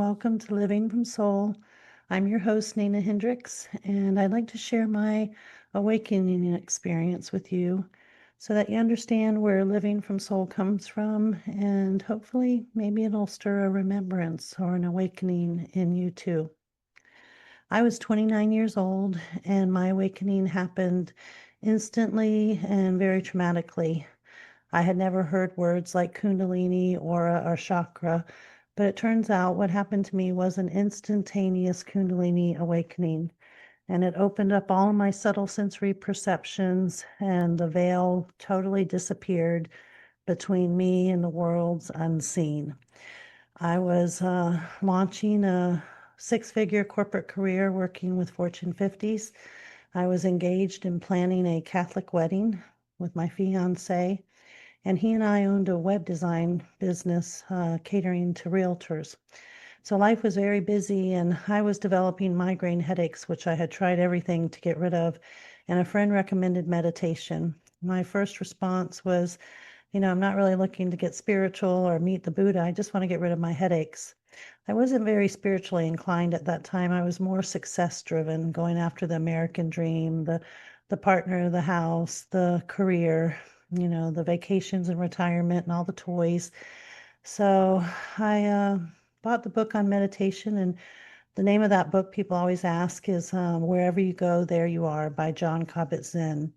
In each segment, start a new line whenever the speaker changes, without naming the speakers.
welcome to Living from Soul. I'm your host, Nina Hendricks, and I'd like to share my awakening experience with you so that you understand where living from soul comes from, and hopefully, maybe it'll stir a remembrance or an awakening in you too. I was 29 years old, and my awakening happened instantly and very traumatically. I had never heard words like Kundalini, aura, or chakra, but it turns out what happened to me was an instantaneous Kundalini awakening. And it opened up all my subtle sensory perceptions, and the veil totally disappeared between me and the world's unseen. I was launching a six-figure corporate career working with Fortune 50s. I was engaged in planning a Catholic wedding with my fiance, and he and I owned a web design business catering to realtors. So life was very busy, and I was developing migraine headaches, which I had tried everything to get rid of. And a friend recommended meditation. My first response was, I'm not really looking to get spiritual or meet the Buddha. I just want to get rid of my headaches. I wasn't very spiritually inclined at that time. I was more success driven, going after the American dream, the partner, the house, the career, the vacations and retirement and all the toys. So I bought the book on meditation, and the name of that book people always ask is Wherever You Go, There You Are by John Kabat-Zinn.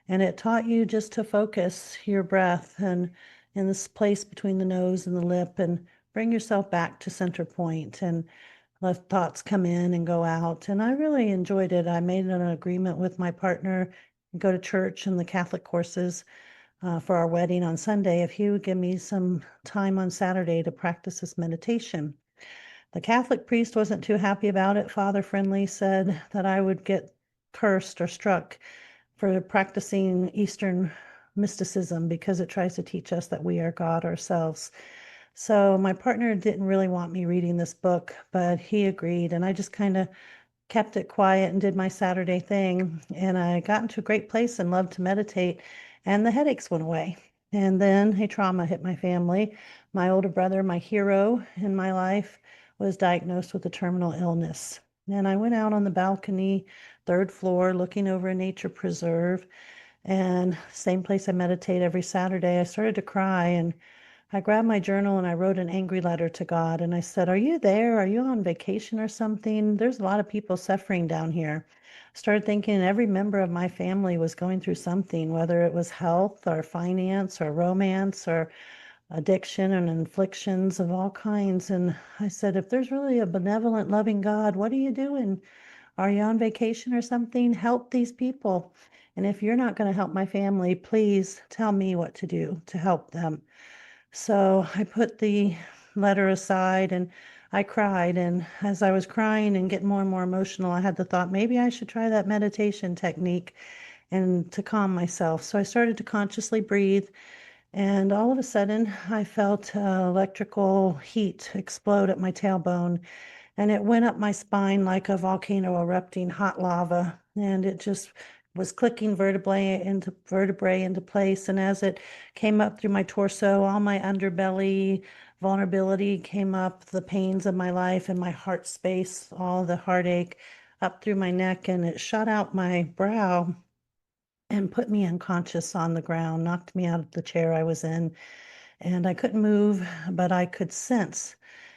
And it taught you just to focus your breath and in this place between the nose and the lip, and bring yourself back to center point and let thoughts come in and go out. And I really enjoyed it. I made an agreement with my partner, go to church and the Catholic courses for our wedding on Sunday, if he would give me some time on Saturday to practice this meditation. The Catholic priest wasn't too happy about it. Father Friendly said that I would get cursed or struck for practicing Eastern mysticism because it tries to teach us that we are God ourselves. So my partner didn't really want me reading this book, but he agreed, and I just kind of kept it quiet and did my Saturday thing. And I got into a great place and loved to meditate, and the headaches went away. And then a trauma hit my family. My older brother, my hero in my life, was diagnosed with a terminal illness. And I went out on the balcony, third floor, looking over a nature preserve, and same place I meditate every Saturday. I started to cry, and I grabbed my journal and I wrote an angry letter to God. And I said, "Are you there? Are you on vacation or something? There's a lot of people suffering down here." I started thinking every member of my family was going through something, whether it was health or finance or romance or addiction and inflictions of all kinds. And I said, if there's really a benevolent, loving God, what are you doing? Are you on vacation or something? Help these people. And if you're not going to help my family, please tell me what to do to help them. So I put the letter aside and I cried. And as I was crying and getting more and more emotional, I had the thought, maybe I should try that meditation technique and to calm myself. So I started to consciously breathe. And all of a sudden, I felt electrical heat explode at my tailbone, and it went up my spine like a volcano erupting hot lava. And it just was clicking vertebrae into place. And as it came up through my torso, all my underbelly vulnerability came up, the pains of my life and my heart space, all the heartache up through my neck, and it shot out my brow and put me unconscious on the ground, knocked me out of the chair I was in. And I couldn't move, but I could sense.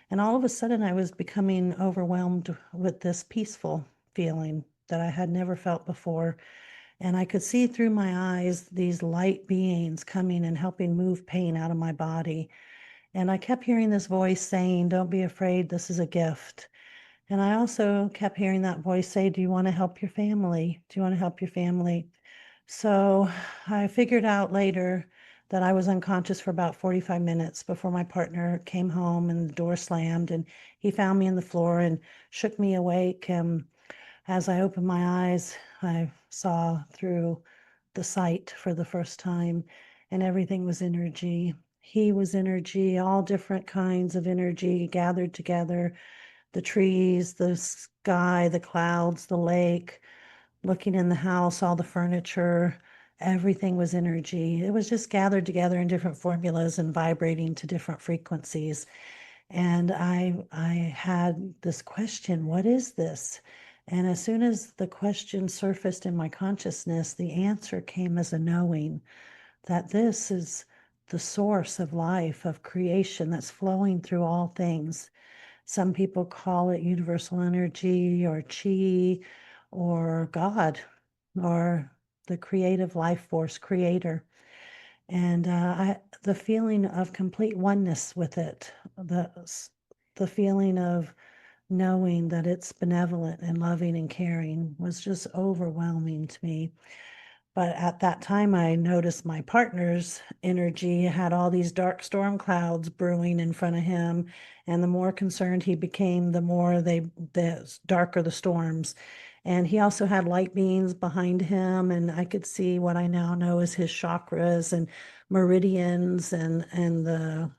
And all of a sudden, I was becoming overwhelmed with this peaceful feeling that I had never felt before. And I could see through my eyes these light beings coming and helping move pain out of my body. And I kept hearing this voice saying, "Don't be afraid, this is a gift." And I also kept hearing that voice say, "Do you want to help your family? Do you want to help your family?" So I figured out later that I was unconscious for about 45 minutes before my partner came home and the door slammed, and he found me on the floor and shook me awake. And as I opened my eyes, I saw through the sight for the first time, and everything was energy. He was energy, all different kinds of energy gathered together, the trees, the sky, the clouds, the lake, looking in the house, all the furniture, everything was energy. It was just gathered together in different formulas and vibrating to different frequencies. And I had this question, what is this? And as soon as the question surfaced in my consciousness, the answer came as a knowing that this is the source of life, of creation that's flowing through all things. Some people call it universal energy or chi or God or the creative life force creator. And the feeling of complete oneness with it, the feeling of knowing that it's benevolent and loving and caring was just overwhelming to me. But at that time, I noticed my partner's energy had all these dark storm clouds brewing in front of him. And the more concerned he became, the darker the storms. And he also had light beings behind him. And I could see what I now know as his chakras and meridians and the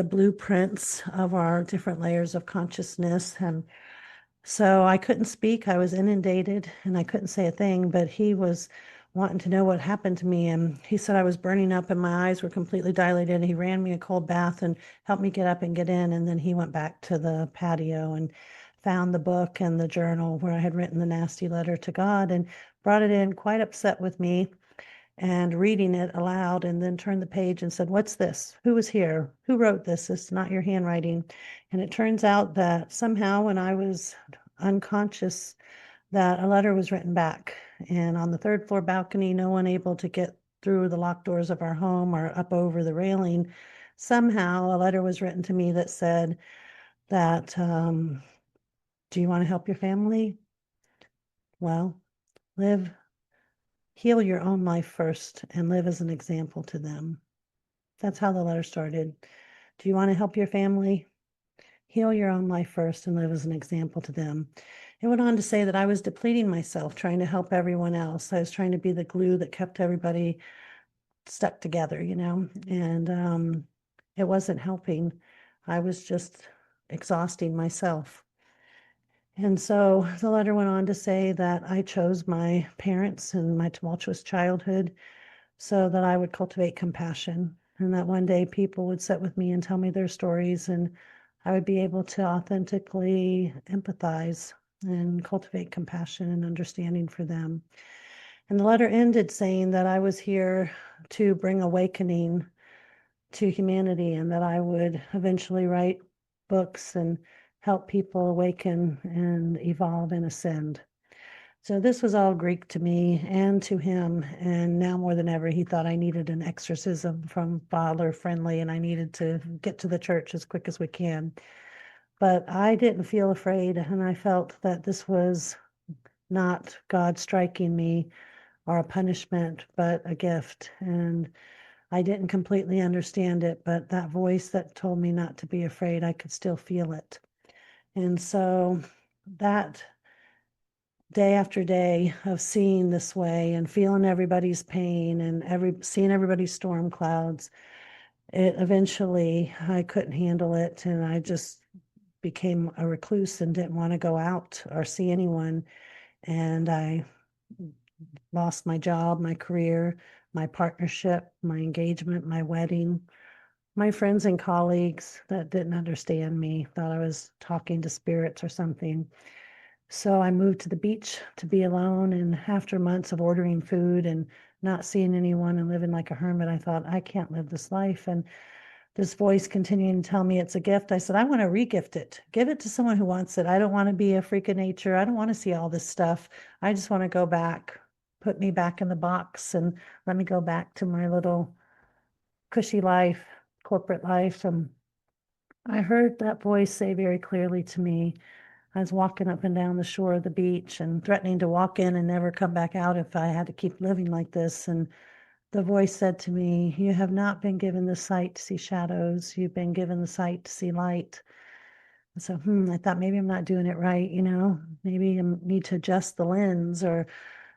blueprints of our different layers of consciousness. And so I couldn't speak. I was inundated and I couldn't say a thing, but he was wanting to know what happened to me. And he said I was burning up and my eyes were completely dilated. And he ran me a cold bath and helped me get up and get in. And then he went back to the patio and found the book and the journal where I had written the nasty letter to God and brought it in, quite upset with me, and reading it aloud, and then turned the page and said, "What's this? Who was here? Who wrote this? It's not your handwriting." And it turns out that somehow when I was unconscious, that a letter was written back. And on the third floor balcony, no one able to get through the locked doors of our home or up over the railing, somehow a letter was written to me that said that, do you want to help your family? Well, live heal your own life first and live as an example to them. That's how the letter started. Do you want to help your family? Heal your own life first and live as an example to them. It went on to say that I was depleting myself, trying to help everyone else. I was trying to be the glue that kept everybody stuck together, and it wasn't helping. I was just exhausting myself. And so the letter went on to say that I chose my parents and my tumultuous childhood so that I would cultivate compassion, and that one day people would sit with me and tell me their stories, and I would be able to authentically empathize and cultivate compassion and understanding for them. And the letter ended saying that I was here to bring awakening to humanity and that I would eventually write books and help people awaken and evolve and ascend. So this was all Greek to me and to him. And now more than ever, he thought I needed an exorcism from Father Friendly and I needed to get to the church as quick as we can. But I didn't feel afraid, and I felt that this was not God striking me or a punishment, but a gift. And I didn't completely understand it, but that voice that told me not to be afraid, I could still feel it. And so that day after day of seeing this way and feeling everybody's pain and seeing everybody's storm clouds, it eventually I couldn't handle it, and I just became a recluse and didn't want to go out or see anyone. And I lost my job, my career, my partnership, my engagement, my wedding. My friends and colleagues that didn't understand me thought I was talking to spirits or something. So I moved to the beach to be alone. And after months of ordering food and not seeing anyone and living like a hermit, I thought, I can't live this life. And this voice continuing to tell me it's a gift. I said, I want to regift it. Give it to someone who wants it. I don't want to be a freak of nature. I don't want to see all this stuff. I just want to go back. Put me back in the box and let me go back to my little cushy life, corporate life. And I heard that voice say very clearly to me, I was walking up and down the shore of the beach and threatening to walk in and never come back out if I had to keep living like this. And the voice said to me, you have not been given the sight to see shadows. You've been given the sight to see light. And so, I thought maybe I'm not doing it right. Maybe I need to adjust the lens or,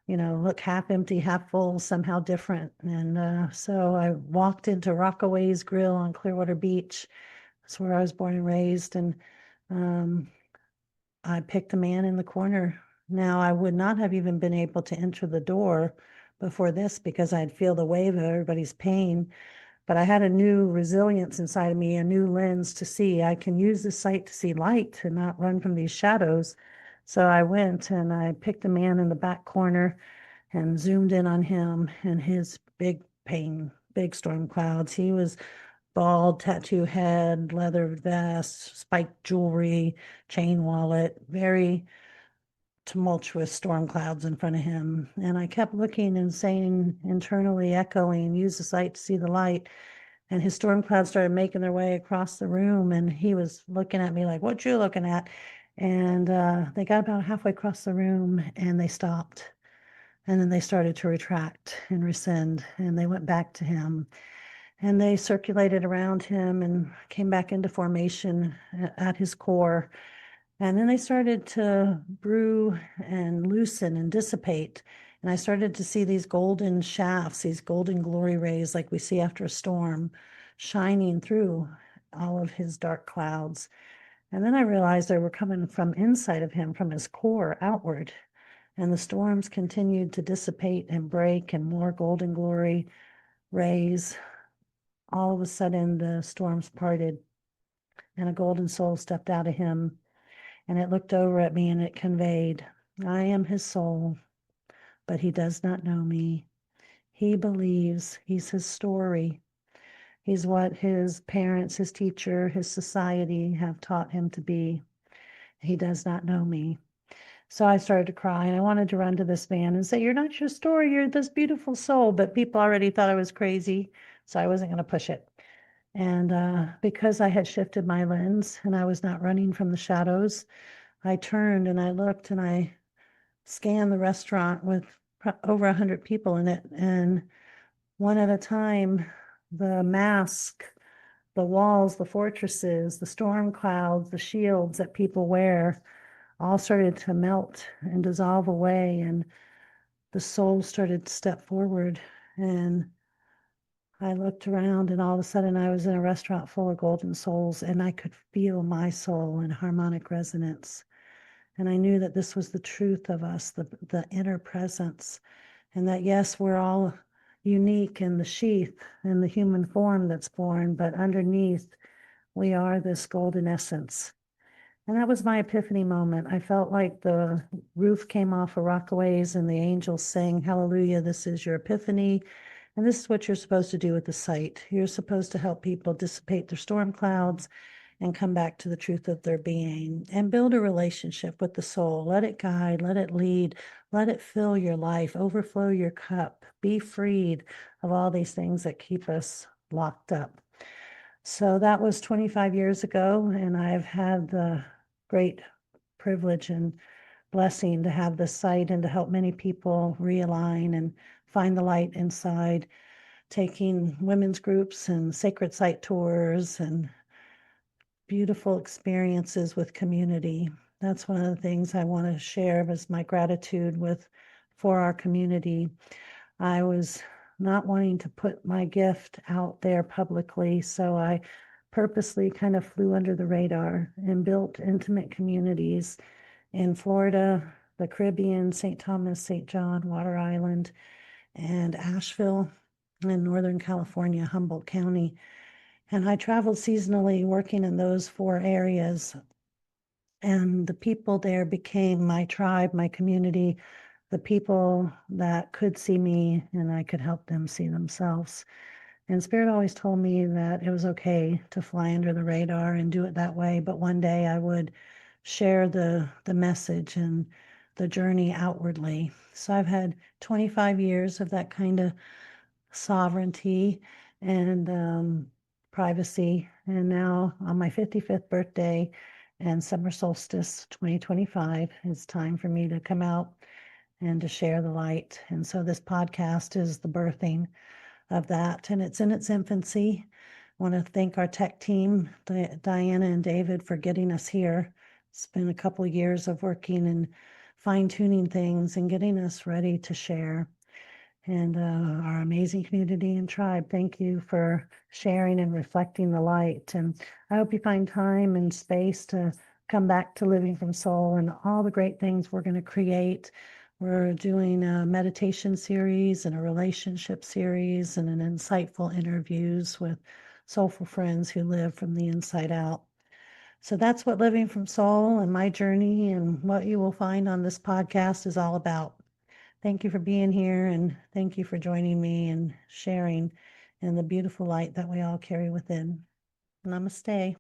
look half empty, half full, somehow different. And so I walked into Rockaway's Grill on Clearwater Beach. That's where I was born and raised. And um, I picked a man in the corner. Now, I would not have even been able to enter the door before this because I'd feel the wave of everybody's pain. but I had a new resilience inside of me, a new lens to see. I can use this sight to see light and not run from these shadows. So I went and I picked a man in the back corner and zoomed in on him and his big pain, big storm clouds. He was bald, tattoo head, leather vest, spiked jewelry, chain wallet, very tumultuous storm clouds in front of him. And I kept looking and saying, internally echoing, use the sight to see the light. And his storm clouds started making their way across the room. And he was looking at me like, what you looking at? And they got about halfway across the room and they stopped. And then they started to retract and rescind. And they went back to him. And they circulated around him and came back into formation at his core. And then they started to brew and loosen and dissipate. And I started to see these golden shafts, these golden glory rays like we see after a storm, shining through all of his dark clouds. And then I realized they were coming from inside of him, from his core outward. And the storms continued to dissipate and break, and more golden glory rays. All of a sudden, the storms parted, and a golden soul stepped out of him. And it looked over at me and it conveyed, I am his soul, but he does not know me. He believes he's his story. He's what his parents, his teacher, his society have taught him to be. He does not know me. So I started to cry and I wanted to run to this man and say, you're not your story, you're this beautiful soul. But people already thought I was crazy, so I wasn't going to push it. And because I had shifted my lens and I was not running from the shadows, I turned and I looked and I scanned the restaurant with over 100 people in it. And one at a time, the mask, the walls, the fortresses, the storm clouds, the shields that people wear all started to melt and dissolve away. And the soul started to step forward. And I looked around and all of a sudden I was in a restaurant full of golden souls and I could feel my soul in harmonic resonance. And I knew that this was the truth of us, the inner presence, and that yes, we're all unique in the sheath, in the human form that's born, but underneath we are this golden essence. And that was my epiphany moment. I felt like the roof came off of Rockaways and the angels sang, hallelujah, this is your epiphany. And this is what you're supposed to do with the sight. You're supposed to help people dissipate their storm clouds and come back to the truth of their being and build a relationship with the soul. Let it guide, let it lead, let it fill your life, overflow your cup, be freed of all these things that keep us locked up. So that was 25 years ago, and I've had the great privilege and blessing to have this site and to help many people realign and find the light inside, taking women's groups and sacred site tours and beautiful experiences with community. That's one of the things I want to share as my gratitude for our community. I was not wanting to put my gift out there publicly, so I purposely kind of flew under the radar and built intimate communities in Florida, the Caribbean, St. Thomas, St. John, Water Island, and Asheville in Northern California, Humboldt County. And I traveled seasonally working in those 4 areas. And the people there became my tribe, my community, the people that could see me and I could help them see themselves. And Spirit always told me that it was okay to fly under the radar and do it that way. But one day I would share the message and the journey outwardly. So I've had 25 years of that kind of sovereignty and privacy. And now on my 55th birthday and summer solstice 2025, it's time for me to come out and to share the light. And so this podcast is the birthing of that, and it's in its infancy. I want to thank our tech team, Diana and David, for getting us here. It's been a couple of years of working and fine-tuning things and getting us ready to share. And our amazing community and tribe, thank you for sharing and reflecting the light. And I hope you find time and space to come back to Living from Soul and all the great things we're going to create. We're doing a meditation series and a relationship series and an insightful interviews with soulful friends who live from the inside out. So that's what Living from Soul and my journey and what you will find on this podcast is all about. Thank you for being here and thank you for joining me and sharing in the beautiful light that we all carry within. Namaste.